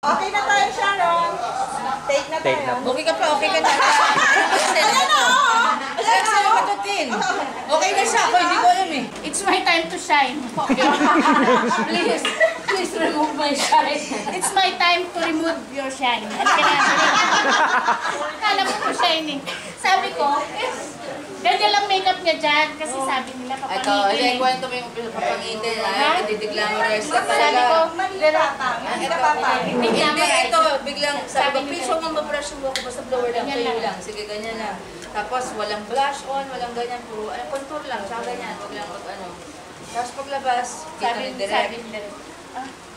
Okay na tayo, Sharon. Take na tayo. Okay ka pa, okay ka na. Ayan na, okay na siya, ako hindi ko alam eh. It's my time to shine. Please remove my shine. It's my time to remove your shine. Kala mo ko shining. Sabi ko, ganyan lang makeup niya dyan kasi sabi nila papangitin. Ito, kwento mo yung papangitin. Hindi-glamorize ka talaga. Sabi ko, Hindi ka papangit. Hindi, ito, biglang sabi ko, please huwag mong mabrush yung buhok ko, basta blower lang, kayo lang. Sige, ganyan lang. Tapos walang blush on, walang ganyan, puro contour lang, tsaka ganyan, huwag lang ano. Tapos paglabas, kita ni direct.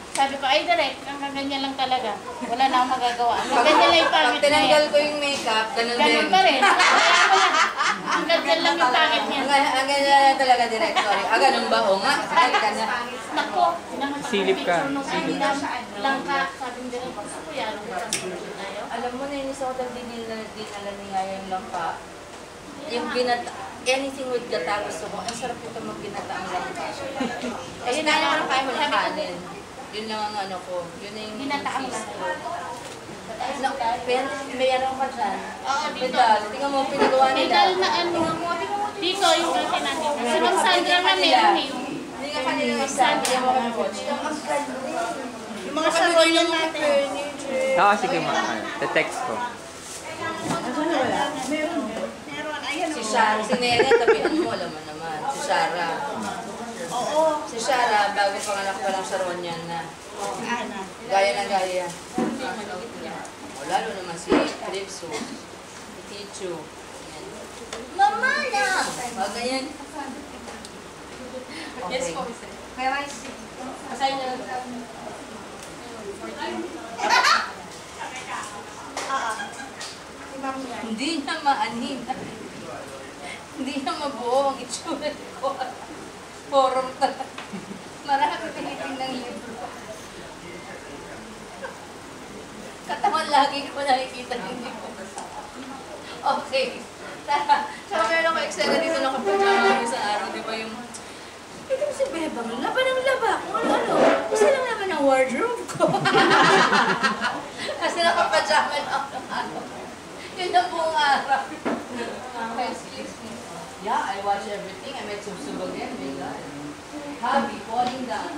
Sabi ko, ay direct, hanggang ganyan lang talaga. Wala na akong magagawa. Hanggang ganyan lang yung pangit Pag tinanggal ko yung makeup, ganun din. Ganun pa rin. Hanggang ganyan lang yung pangit niya. Ang ganyan lang talaga direct, sorry. Ganun ba? O nga. Nako, Silip ka. Langka, sabi nila, ako yan. Alam mo, nainis ako dahil dinala niya yung langka. Yung binata, anything with gata gusto mo, ang sarap ito mag-binata ang langka. Kasi na naman kaya mo ng kanin. Yun lang ang ano ko. Yun na yung binata ang langka. langka. Mayroon pa dyan. Oo, dito. Pedal. Tingnan mo, pinagawa nila. Pedal na ano. Dito, yung dati natin. Si Ma'am Sandra na meron eh. Hindi ka kanila yung Sandra mo kami watch. Yung mga salon lang natin. Oo, sige ma. Te-text ko. Meron. Ayan. Si Shara, si Nene, tabihan mo, alam mo naman. Si Shara. Oo. Si Shara, bago panganak pa lang Sharon yan na. Gaya na gaya. Lalo naman si Cripso, si Tichu. Mama na! Ganyan. Yes po. Kaya guys, asay na. Hindi na maanin. Hindi na mabuo ang itsura ko. Forum talaga. Marami piniting ng libro. Katawan lagi ko nakikita hindi ko. Okay. So, meron ko eksena dito na kapag sa araw, di ba yung ito si Bebang, laban ng laba, kung ano-ano. Kasi lang naman ang wardrobe ko. Kasi nakapajaman ako ng araw. Yun ang buong araw. Excuse me. Yeah, I watch everything. I met Subsub again. My God. Happy falling down.